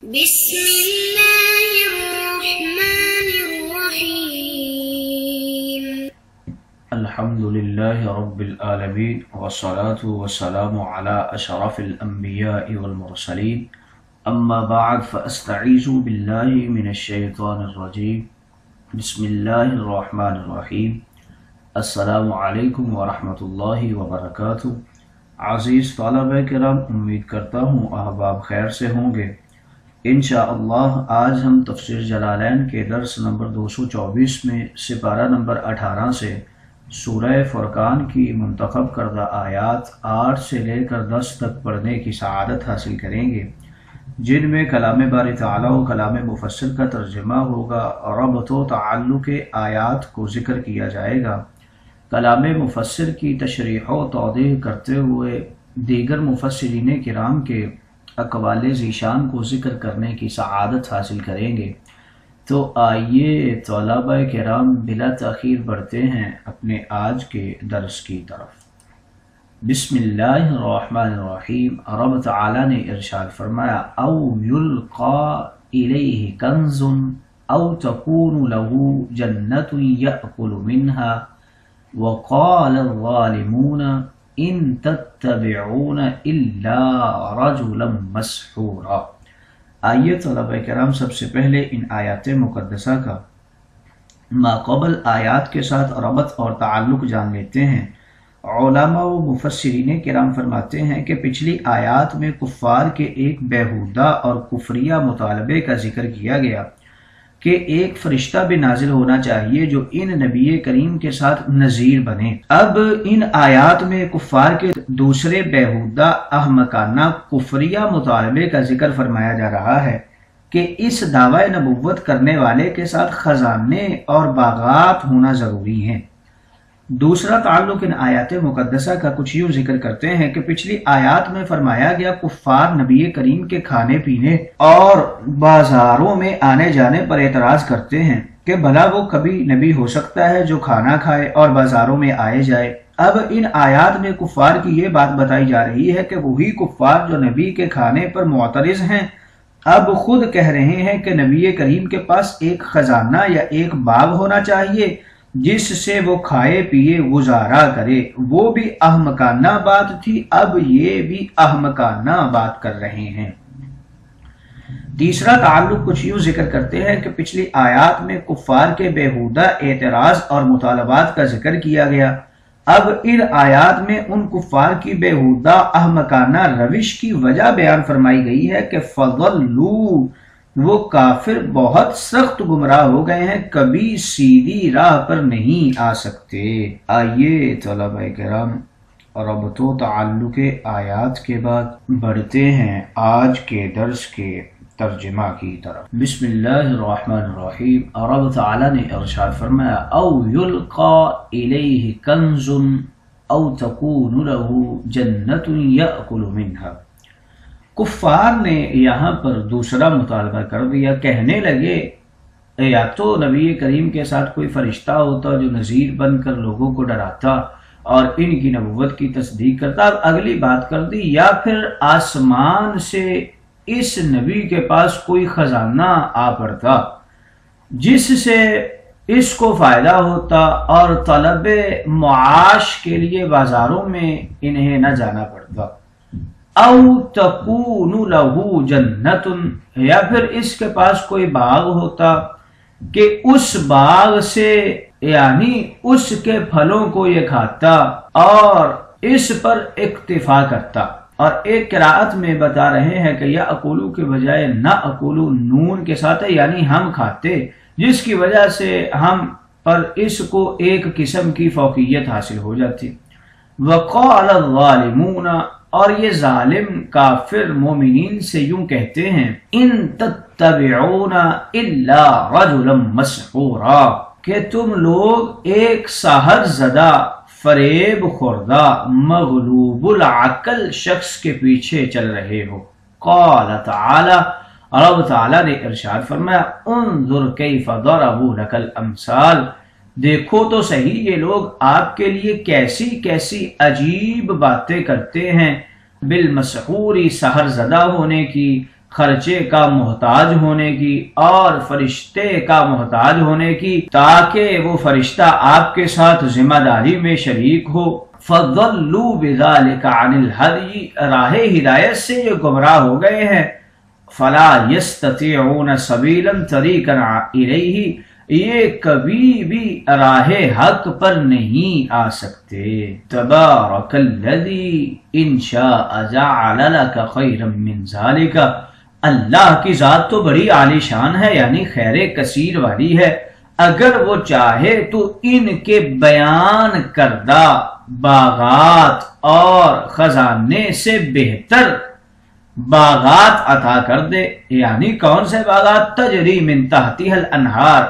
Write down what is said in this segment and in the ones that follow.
بسم الله الرحمن الرحيم الحمد لله رب العالمين والصلاة والسلام على أشرف الأنبياء والمرسلين أما بعد فأستعيذ بالله من الشيطان الرجيم بسم الله الرحمن الرحيم السلام علیکم ورحمۃ اللہ وبرکاتہ۔ عزیز طلبہ کرام، امید کرتا ہوں احباب خیر سے ہوں گے۔ انشاءاللہ آج ہم تفسیر جلالین کے درس نمبر 224 میں سپارہ نمبر 18 سے سورہ فرقان کی منتخب کردہ آیات 8 سے لے کر 10 تک پڑھنے کی سعادت حاصل کریں گے، جن میں کلام باری تعالیٰ و کلام مفسر کا ترجمہ ہوگا، ربط و تعلق آیات کو ذکر کیا جائے گا، کلام مفسر کی تشریح و توضیح کرتے ہوئے دیگر مفسرین کرام کے اقوال ذیشان کو ذکر کرنے کی سعادت حاصل کریں گے۔ تو آئیے طلبہ کرام بلا تاخیر بڑھتے ہیں اپنے آج کے درس کی طرف۔ بسم اللہ الرحمن الرحیم۔ رب تعالیٰ نے ارشاد فرمایا، او یلقا الیہ کنز او تکون له جنت یأکل منها وقال الظالمون ان تتبعون الا رجلا مسحورا۔ آئیے طلبہ کرام سب سے پہلے ان آیات مقدسہ کا ماقبل آیات کے ساتھ ربط اور تعلق جان لیتے ہیں۔ علماء و مفسرین کرام فرماتے ہیں کہ پچھلی آیات میں کفار کے ایک بیہودہ اور کفریہ مطالبے کا ذکر کیا گیا کہ ایک فرشتہ بھی نازل ہونا چاہیے جو ان نبی کریم کے ساتھ نذیر بنے۔ اب ان آیات میں کفار کے دوسرے بیہودہ احمقانہ کفریہ مطالبے کا ذکر فرمایا جا رہا ہے کہ اس دعوی نبوت کرنے والے کے ساتھ خزانے اور باغات ہونا ضروری ہیں۔ دوسرا تعلق ان آیات مقدسہ کا کچھ یوں ذکر کرتے ہیں کہ پچھلی آیات میں فرمایا گیا کفار نبی کریم کے کھانے پینے اور بازاروں میں آنے جانے پر اعتراض کرتے ہیں کہ بھلا وہ کبھی نبی ہو سکتا ہے جو کھانا کھائے اور بازاروں میں آئے جائے۔ اب ان آیات میں کفار کی یہ بات بتائی جا رہی ہے کہ وہی کفار جو نبی کے کھانے پر معترض ہیں اب خود کہہ رہے ہیں کہ نبی کریم کے پاس ایک خزانہ یا ایک باغ ہونا چاہیے جس سے وہ کھائے پیے گزارا کرے۔ وہ بھی احمقانہ بات تھی، اب یہ بھی احمقانہ بات کر رہے ہیں۔ تیسرا تعلق کچھ یوں ذکر کرتے ہیں کہ پچھلی آیات میں کفار کے بیہودہ اعتراض اور مطالبات کا ذکر کیا گیا، اب ان آیات میں ان کفار کی بیہودہ احمقانہ روش کی وجہ بیان فرمائی گئی ہے کہ فضلوا، وہ کافر بہت سخت گمراہ ہو گئے ہیں، کبھی سیدھی راہ پر نہیں آ سکتے۔ آئیے طلبہ کرام ربط و تعلق آیات کے بعد بڑھتے ہیں آج کے درس کے ترجمہ کی طرف۔ بسم اللہ الرحمن الرحیم۔ رب تعالیٰ نے ارشاد فرمایا، او یلقا الیہ کنز او تکون له جنت یأکل منها۔ کفار نے یہاں پر دوسرا مطالبہ کر دیا، کہنے لگے یا تو نبی کریم کے ساتھ کوئی فرشتہ ہوتا جو نذیر بن کر لوگوں کو ڈراتا اور ان کی نبوت کی تصدیق کرتا، اب اگلی بات کر دی، یا پھر آسمان سے اس نبی کے پاس کوئی خزانہ آ پڑتا جس سے اس کو فائدہ ہوتا اور طلب معاش کے لیے بازاروں میں انہیں نہ جانا پڑتا۔ او تکون له جنت، یا پھر اس کے پاس کوئی باغ ہوتا کہ اس باغ سے یعنی اس کے پھلوں کو یہ کھاتا اور اس پر اکتفا کرتا۔ اور ایک قرأت میں بتا رہے ہیں کہ یا اکولو کے بجائے نہ اکولو نون کے ساتھ ہے، یعنی ہم کھاتے، جس کی وجہ سے ہم پر اس کو ایک قسم کی فوقیت حاصل ہو جاتی۔ وقال الظالمون، اور یہ ظالم کافر مومنین سے یوں کہتے ہیں، ان تتبعون الا رجلا مسحورا، کہ تم لوگ ایک ساحر زدہ، فریب خوردہ، مغلوب العقل شخص کے پیچھے چل رہے ہو۔ قال تعالی، رب تعالی نے ارشاد فرمایا، انظر کیف ضربوا لک الامثال، دیکھو تو صحیح یہ لوگ آپ کے لیے کیسی کیسی عجیب باتیں کرتے ہیں، بالمسحوری سحر زدہ ہونے کی، خرچے کا محتاج ہونے کی اور فرشتے کا محتاج ہونے کی، تاکہ وہ فرشتہ آپ کے ساتھ ذمہ داری میں شریک ہو۔ فَضَلُّوا بِذَلِكَ عَنِ الْهَدْيِ، راہ ہدایت سے یہ گمراہ ہو گئے ہیں۔ فَلَا يَسْتَطِيعُونَ سَبِيلًا طَرِيقًا إِلَيْهِ، یہ کبھی بھی راہ حق پر نہیں آ سکتے۔ تبارک الذی ان شاء جعل لک خیرا من ذالک، اللہ کی ذات تو بڑی عالی شان ہے، یعنی خیر کثیر والی ہے، اگر وہ چاہے تو ان کے بیان کردہ باغات اور خزانے سے بہتر باغات عطا کر دے۔ یعنی کون سے باغات؟ تجری من تحتها الانہار،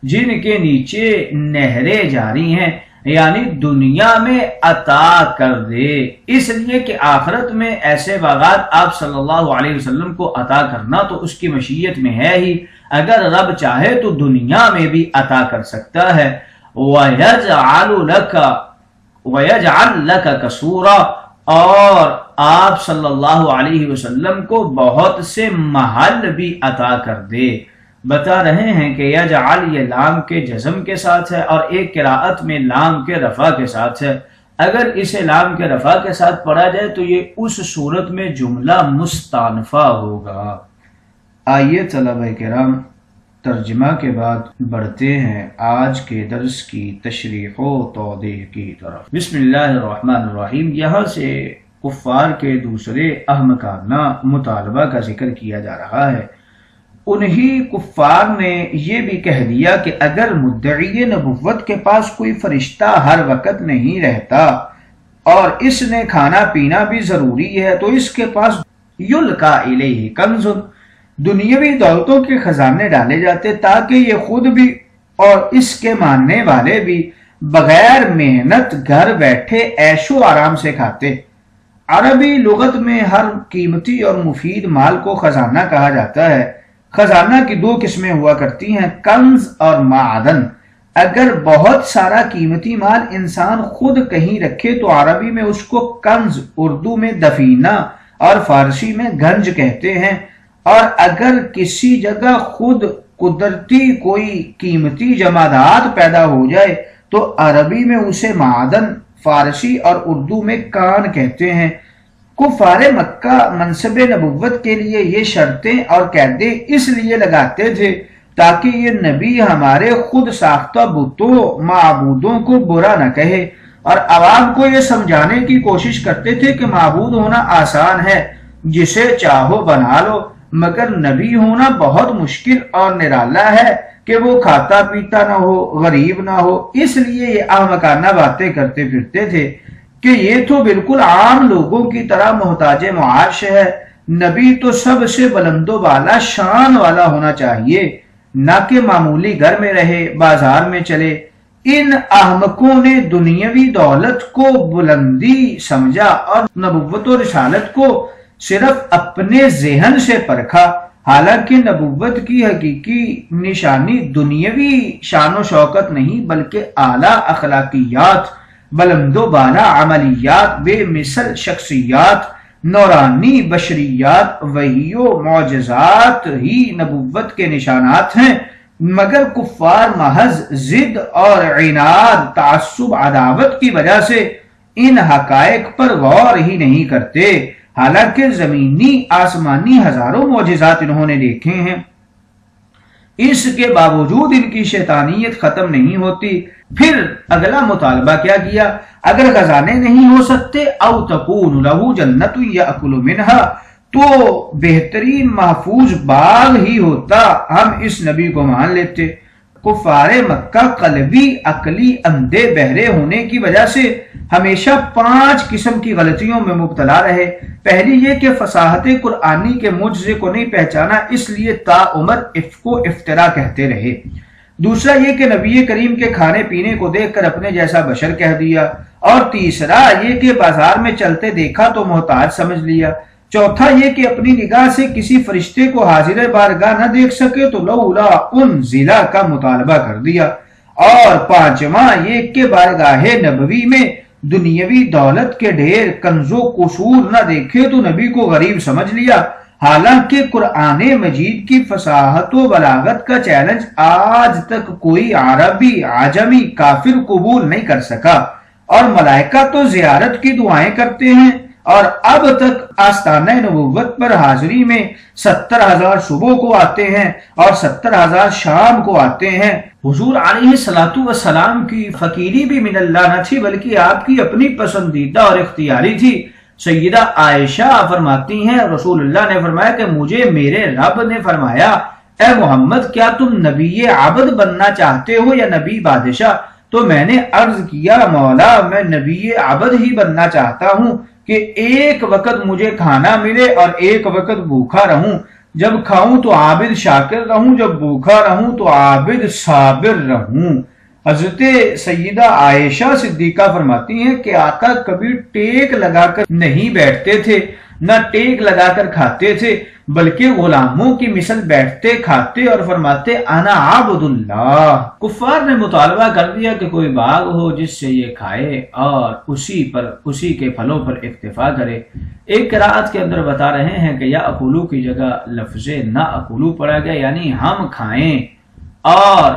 جن کے نیچے نہریں جاری ہیں، یعنی دنیا میں عطا کر دے، اس لیے کہ آخرت میں ایسے باغات آپ صلی اللہ علیہ وسلم کو عطا کرنا تو اس کی مشیت میں ہے ہی، اگر رب چاہے تو دنیا میں بھی عطا کر سکتا ہے۔ وَيَجْعَلْ لَكَ قَصُورًا، اور آپ صلی اللہ علیہ وسلم کو بہت سے محل بھی عطا کر دے۔ بتا رہے ہیں کہ یجعل یہ لام کے جزم کے ساتھ ہے اور ایک قراءت میں لام کے رفع کے ساتھ ہے۔ اگر اسے لام کے رفع کے ساتھ پڑھا جائے تو یہ اس صورت میں جملہ مستانفہ ہوگا۔ آئیے طلبہ کرام ترجمہ کے بعد بڑھتے ہیں آج کے درس کی تشریح و توضیح کی طرف۔ بسم اللہ الرحمن الرحیم۔ یہاں سے کفار کے دوسرے احمقانہ مطالبہ کا ذکر کیا جا رہا ہے۔ انہی کفار نے یہ بھی کہہ دیا کہ اگر مدعی نبوت کے پاس کوئی فرشتہ ہر وقت نہیں رہتا اور اس نے کھانا پینا بھی ضروری ہے تو اس کے پاس یلقا الیہ کنز، دنیاوی دولتوں کے خزانے ڈالے جاتے تاکہ یہ خود بھی اور اس کے ماننے والے بھی بغیر محنت گھر بیٹھے عیش و آرام سے کھاتے۔ عربی لغت میں ہر قیمتی اور مفید مال کو خزانہ کہا جاتا ہے۔ خزانہ کی دو قسمیں ہوا کرتی ہیں، کنز اور معدن۔ اگر بہت سارا قیمتی مال انسان خود کہیں رکھے تو عربی میں اس کو کنز، اردو میں دفینہ اور فارسی میں گنج کہتے ہیں، اور اگر کسی جگہ خود قدرتی کوئی قیمتی جمادات پیدا ہو جائے تو عربی میں اسے معدن، فارسی اور اردو میں کان کہتے ہیں۔ کفار مکہ منصب نبوت کے لیے یہ شرطیں اور قیدیں اس لیے لگاتے تھے تاکہ یہ نبی ہمارے خود ساختہ بتوں معبودوں کو برا نہ کہے، اور عوام کو یہ سمجھانے کی کوشش کرتے تھے کہ معبود ہونا آسان ہے، جسے چاہو بنا لو، مگر نبی ہونا بہت مشکل اور نرالا ہے کہ وہ کھاتا پیتا نہ ہو، غریب نہ ہو۔ اس لیے یہ احمقانہ باتیں کرتے پھرتے تھے کہ یہ تو بالکل عام لوگوں کی طرح محتاج معاش ہے، نبی تو سب سے بلند و بالا شان والا ہونا چاہیے، نہ کہ معمولی گھر میں رہے، بازار میں چلے۔ ان احمقوں نے دنیاوی دولت کو بلندی سمجھا اور نبوت و رسالت کو صرف اپنے ذہن سے پرکھا، حالانکہ نبوت کی حقیقی نشانی دنیاوی شان و شوکت نہیں بلکہ اعلیٰ اخلاقیات، بلند و بالا عملیات، بے مثل شخصیات، نورانی بشریات، وحی و معجزات ہی نبوت کے نشانات ہیں، مگر کفار محض ضد اور عناد، تعصب، عداوت کی وجہ سے ان حقائق پر غور ہی نہیں کرتے، حالانکہ زمینی آسمانی ہزاروں معجزات انہوں نے دیکھے ہیں۔ اس کے باوجود ان کی شیطانیت ختم نہیں ہوتی۔ پھر اگلا مطالبہ کیا کیا؟ اگر خزانے نہیں ہو سکتے او تکون لہ جنت یاکل منہا، تو بہترین محفوظ باغ ہی ہوتا، ہم اس نبی کو مان لیتے۔ کفار مکہ قلبی عقلی اندھے بہرے ہونے کی وجہ سے ہمیشہ 5 قسم کی غلطیوں میں مبتلا رہے۔ پہلی یہ کہ فصاحت قرآنی کے معجزے کو نہیں پہچانا، اس لیے تا عمر افک و افترا کہتے رہے۔ دوسرا یہ کہ نبی کریم کے کھانے پینے کو دیکھ کر اپنے جیسا بشر کہہ دیا، اور تیسرا یہ کہ بازار میں چلتے دیکھا تو محتاج سمجھ لیا۔ چوتھا یہ کہ اپنی نگاہ سے کسی فرشتے کو حاضر بارگاہ نہ دیکھ سکے تو لولا انزل کا مطالبہ کر دیا، اور پانچواں یہ کہ بارگاہ نبوی میں دنیاوی دولت کے ڈھیر، کنز و قصور نہ دیکھے تو نبی کو غریب سمجھ لیا، حالانکہ قرآن مجید کی فصاحت و بلاغت کا چیلنج آج تک کوئی عربی عجمی کافر قبول نہیں کر سکا، اور ملائکہ تو زیارت کی دعائیں کرتے ہیں، اور اب تک آستانہ نبوت پر حاضری میں 70,000 صبح کو آتے ہیں اور 70,000 شام کو آتے ہیں۔ حضور علیہ السلام کی فقیری بھی من اللہ نہ تھی، بلکہ آپ کی اپنی پسندیدہ اور اختیاری تھی۔ سیدہ عائشہ فرماتی ہیں رسول اللہ نے فرمایا کہ مجھے میرے رب نے فرمایا اے محمد کیا تم نبی عبد بننا چاہتے ہو یا نبی بادشاہ؟ تو میں نے عرض کیا مولا میں نبی عبد ہی بننا چاہتا ہوں کہ ایک وقت مجھے کھانا ملے اور ایک وقت بھوکا رہوں، جب کھاؤں تو عابد شاکر رہوں، جب بھوکا رہوں تو عابد صابر رہوں۔ حضرت سیدہ عائشہ صدیقہ فرماتی ہیں کہ آقا کبھی ٹیک لگا کر نہیں بیٹھتے تھے، نہ ٹیک لگا کر کھاتے تھے، بلکہ غلاموں کی مثل بیٹھتے کھاتے اور فرماتے انا عبد اللہ۔ کفار نے مطالبہ کر دیا کہ کوئی باغ ہو جس سے یہ کھائے اور اسی کے پھلوں پر اکتفا کرے۔ ایک قرات کے اندر بتا رہے ہیں کہ یا اکولو کی جگہ لفظ نہ اکولو پڑا گیا، یعنی ہم کھائیں اور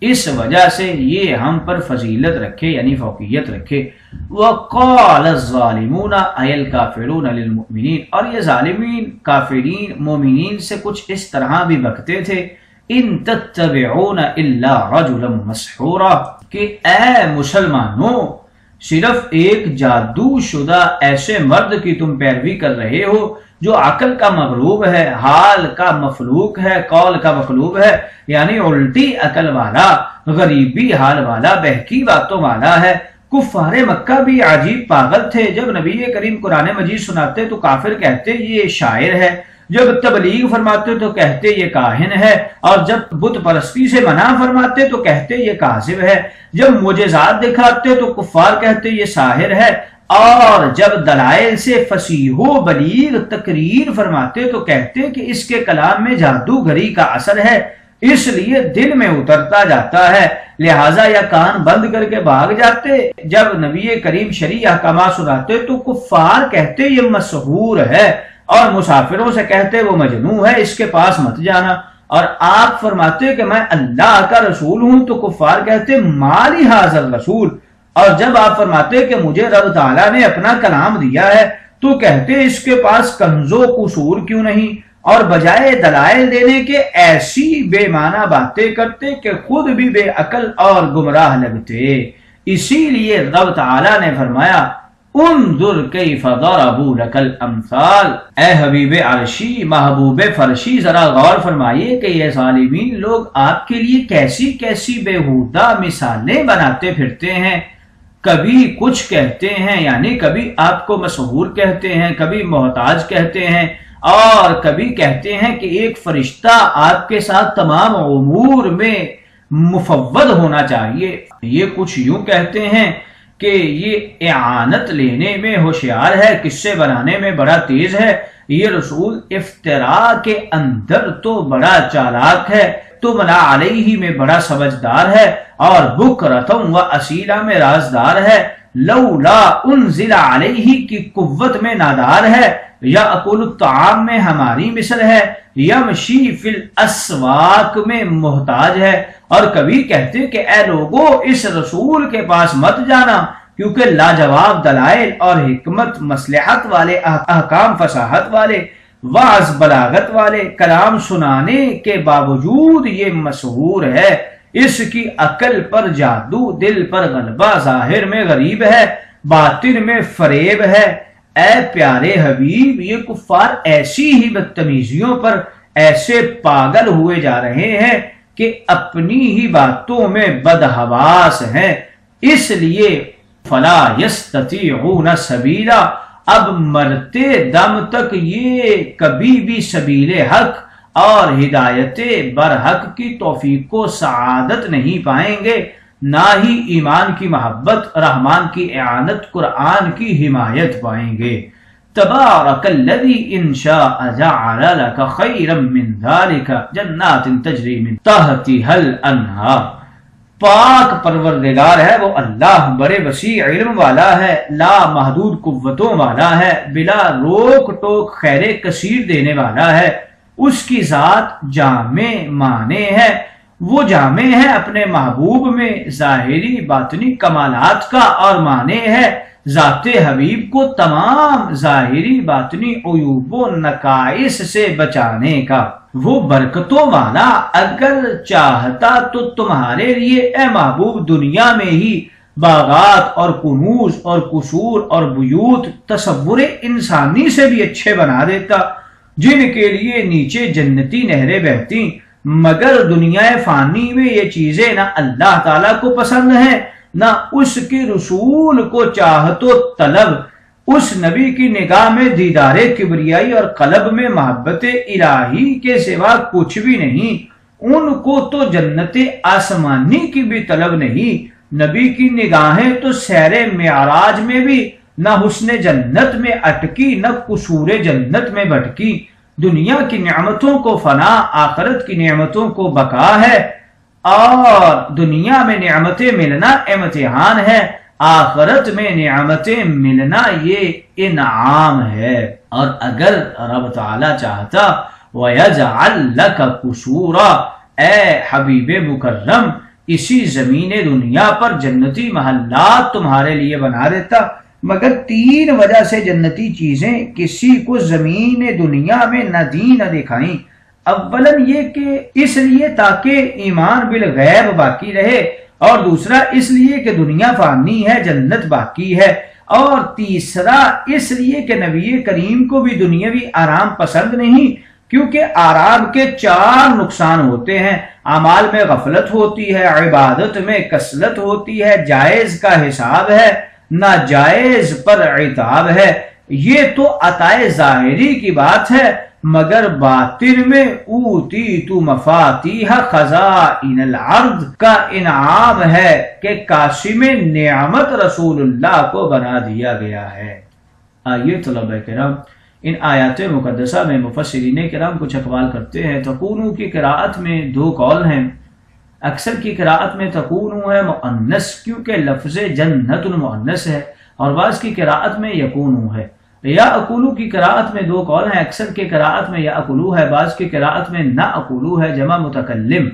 اس وجہ سے یہ ہم پر فضیلت رکھے یعنی فوقیت رکھے۔ وَقَالَ الظَّالِمُونَ أَيَ الْكَافِرُونَ لِلْمُؤْمِنِينَ، اور یہ ظالمین کافرین مومنین سے کچھ اس طرح بھی بکتے تھے، ان تتبعون الا رجلا مسحورا، کہ اے مسلمانوں صرف ایک جادو شدہ ایسے مرد کی تم پیروی کر رہے ہو جو عقل کا مغلوب ہے، حال کا مفلوق ہے، قول کا مخلوب ہے، یعنی الٹی عقل والا، غریبی حال والا، بہکی باتوں والا ہے۔ کفار مکہ بھی عجیب پاگل تھے، جب نبی کریم قرآن مجید سناتے تو کافر کہتے یہ شاعر ہے، جب تبلیغ فرماتے تو کہتے یہ کاہن ہے، اور جب بت پرستی سے منع فرماتے تو کہتے یہ کاذب ہے، جب معجزات دکھاتے تو کفار کہتے یہ ساحر ہے، اور جب دلائل سے فصیح و بلیغ تقریر فرماتے تو کہتے کہ اس کے کلام میں جادوگری کا اثر ہے، اس لیے دل میں اترتا جاتا ہے، لہٰذا یا کان بند کر کے بھاگ جاتے۔ جب نبی کریم شرعی احکامات سناتے تو کفار کہتے یہ مسحور ہے، اور مسافروں سے کہتے وہ مجنون ہے، اس کے پاس مت جانا۔ اور آپ فرماتے کہ میں اللہ کا رسول ہوں تو کفار کہتے مالی حاضر رسول، اور جب آپ فرماتے کہ مجھے رب تعالیٰ نے اپنا کلام دیا ہے تو کہتے اس کے پاس کنز و قصور کیوں نہیں، اور بجائے دلائل دینے کے ایسی بے معنی باتیں کرتے کہ خود بھی بے عقل اور گمراہ لگتے۔ اسی لیے رب تعالیٰ نے فرمایا انظر کیف ضربوا لک الامثال، اے حبیب عرشی محبوب فرشی ذرا غور فرمائیے کہ یہ ظالمین لوگ آپ کے لیے کیسی کیسی بےہودہ مثالیں بناتے پھرتے ہیں۔ کبھی کچھ کہتے ہیں، یعنی کبھی آپ کو مسحور کہتے ہیں، کبھی محتاج کہتے ہیں، اور کبھی کہتے ہیں کہ ایک فرشتہ آپ کے ساتھ تمام امور میں مفوض ہونا چاہیے۔ یہ کچھ یوں کہتے ہیں کہ یہ اعانت لینے میں ہوشیار ہے، قصے بنانے میں بڑا تیز ہے، یہ رسول افتراء کے اندر تو بڑا چالاک ہے، تملا علیہ میں بڑا سمجھدار ہے، اور بکرتم و اصیلہ میں رازدار ہے، لولا انزل علیہ کی قوت میں نادار ہے، یا اکل الطعام میں ہماری مثل ہے، یمشی فی الاسواق میں محتاج ہے۔ اور کبھی کہتے کہ اے لوگو اس رسول کے پاس مت جانا، کیونکہ لاجواب دلائل اور حکمت مصلحت والے احکام فصاحت والے وعظ بلاغت والے کلام سنانے کے باوجود یہ مسحور ہے، اس کی عقل پر جادو، دل پر غلبہ، ظاہر میں غریب ہے، باطن میں فریب ہے۔ اے پیارے حبیب یہ کفار ایسی ہی بدتمیزیوں پر ایسے پاگل ہوئے جا رہے ہیں کہ اپنی ہی باتوں میں بدحواس ہیں، اس لیے فلا یستطیعون سبیلا، اب مرتے دم تک یہ کبھی بھی سبیل حق اور ہدایت برحق کی توفیق و سعادت نہیں پائیں گے، نہ ہی ایمان کی محبت، رحمان کی اعانت، قرآن کی حمایت پائیں گے۔ تبارک الذی ان شاء جعل لک خیرا من ذلک جنات تجری من تحتها الانہار، پاک پروردگار ہے وہ اللہ، بڑے وسیع علم والا ہے، لا محدود قوتوں والا ہے، بلا روک ٹوک خیر کثیر دینے والا ہے، اس کی ذات جامع معنی ہے، وہ جامع ہے اپنے محبوب میں ظاہری باطنی کمالات کا، اور معنی ہے ذات حبیب کو تمام ظاہری باطنی عیوب و نقائص سے بچانے کا۔ وہ برکتوں والا اگر چاہتا تو تمہارے لیے اے محبوب دنیا میں ہی باغات اور کنوز اور قصور اور بیوت تصور انسانی سے بھی اچھے بنا دیتا، جن کے لیے نیچے جنتی نہریں بہتی، مگر دنیا فانی میں یہ چیزیں نہ اللہ تعالیٰ کو پسند ہیں، نہ اس کے رسول کو چاہت و طلب، اس نبی کی نگاہ میں دیدار کبریائی اور قلب میں محبت الہی کے سوا کچھ بھی نہیں، ان کو تو جنت آسمانی کی بھی طلب نہیں، نبی کی نگاہیں تو سیر معراج میں بھی نہ حسن جنت میں اٹکی نہ قصور جنت میں بھٹکی، دنیا کی نعمتوں کو فنا، آخرت کی نعمتوں کو بقا ہے، اور دنیا میں نعمتیں ملنا امتحان ہے، آخرت میں نعمتیں ملنا یہ انعام ہے۔ اور اگر رب تعالی چاہتا وَيَجْعَلْ لَكَ قُصُورًا، اے حبیب مکرم اسی زمین دنیا پر جنتی محلات تمہارے لیے بنا دیتا، مگر تین وجہ سے جنتی چیزیں کسی کو زمین دنیا میں نہ دی نہ دکھائیں۔ اولاً یہ کہ اس لیے تاکہ ایمان بالغیب باقی رہے، اور دوسرا اس لیے کہ دنیا فانی ہے جنت باقی ہے، اور تیسرا اس لیے کہ نبی کریم کو بھی دنیاوی آرام پسند نہیں، کیونکہ آرام کے چار نقصان ہوتے ہیں، اعمال میں غفلت ہوتی ہے، عبادت میں کسلت ہوتی ہے، جائز کا حساب ہے، ناجائز پر عتاب ہے۔ یہ تو عطائے ظاہری کی بات ہے، مگر باطن میں اوتیت مفاتیح خزائن الارض کا انعام ہے کہ قاسم نعمت رسول اللہ کو بنا دیا گیا ہے۔ آئیے طلبہ کرام، ان آیات مقدسہ میں مفسرین کرام کچھ اقوال کرتے ہیں۔ تکونو کی قراءت میں دو قول ہیں، اکثر کی قراءت میں تکونو ہے مؤنث کیونکہ لفظ جنت مؤنث ہے، اور بعض کی قراءت میں یکونو ہے۔ یا اکولو کی قراءت میں دو قول ہیں، اکثر کی قراءت میں یا اکولو ہے، بعض کی قراءت میں نہ اکولو ہے، جمع متکلم۔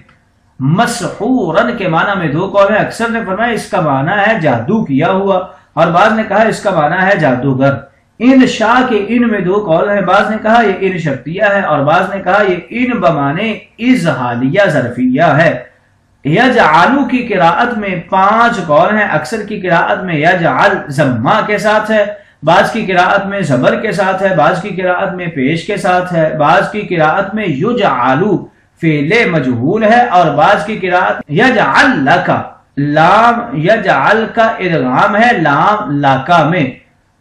مسحورن کے معنی میں دو قول ہیں، اکثر نے فرمایا اس کا معنی ہے جادو کیا ہوا، اور بعض نے کہا اس کا معنی ہے جادوگر۔ ان شاہ کے ان میں دو قول ہیں، بعض نے کہا یہ ان شرطیہ ہے، اور بعض نے کہا یہ ان بمانے اظہالیہ ظرفیہ ہے۔ یجعلو کی قراءت میں پانچ قول ہیں، اکثر کی قراءت میں یجعل ضمہ کے ساتھ ہے، بعض کی قراءت میں زبر کے ساتھ ہے، بعض کی قراءت میں پیش کے ساتھ ہے، بعض کی قراءت میں یجعلو فعل مجہول ہے، اور بعض کی قراءت یجعل لکا، لام یجعل کا ادغام ہے لام لاکا میں،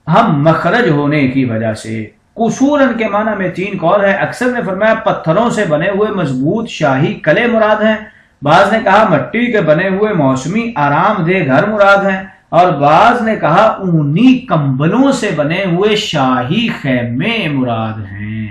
ہم مخرج ہونے کی وجہ سے۔ قصورن کے معنی میں تین قول ہے، اکثر نے فرمایا پتھروں سے بنے ہوئے مضبوط شاہی قلعے مراد ہیں، بعض نے کہا مٹی کے بنے ہوئے موسمی آرام دہ گھر مراد ہیں، اور بعض نے کہا اونی کمبلوں سے بنے ہوئے شاہی خیمے مراد ہیں۔